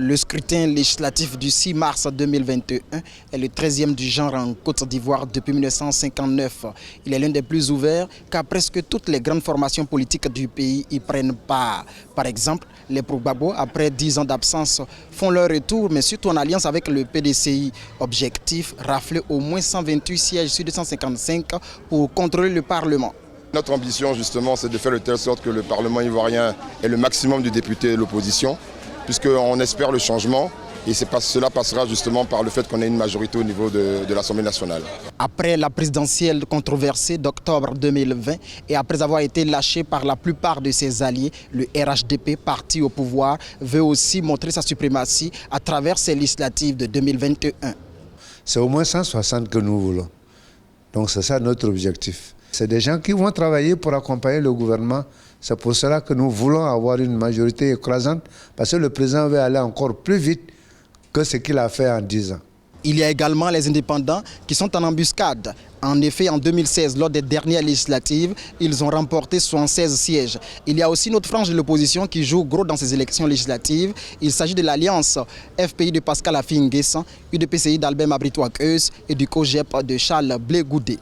Le scrutin législatif du 6 mars 2021 est le 13e du genre en Côte d'Ivoire depuis 1959. Il est l'un des plus ouverts car presque toutes les grandes formations politiques du pays y prennent part. Par exemple, les Pro-Gbagbo, après 10 ans d'absence, font leur retour, mais surtout en alliance avec le PDCI. Objectif, rafler au moins 128 sièges sur 255 pour contrôler le Parlement. Notre ambition, justement, c'est de faire de telle sorte que le Parlement ivoirien ait le maximum de députés de l'opposition, puisqu'on espère le changement et cela passera justement par le fait qu'on ait une majorité au niveau de l'Assemblée nationale. Après la présidentielle controversée d'octobre 2020 et après avoir été lâché par la plupart de ses alliés, le RHDP, parti au pouvoir, veut aussi montrer sa suprématie à travers ces législatives de 2021. C'est au moins 160 que nous voulons. Donc c'est ça notre objectif. C'est des gens qui vont travailler pour accompagner le gouvernement. C'est pour cela que nous voulons avoir une majorité écrasante, parce que le président veut aller encore plus vite que ce qu'il a fait en 10 ans. Il y a également les indépendants qui sont en embuscade. En effet, en 2016, lors des dernières législatives, ils ont remporté 76 sièges. Il y a aussi une autre frange de l'opposition qui joue gros dans ces élections législatives. Il s'agit de l'alliance FPI de Pascal Affi N'Guessan, UDPCI d'Albert Mabrito Akheus et du COGEP de Charles Blé Goudé.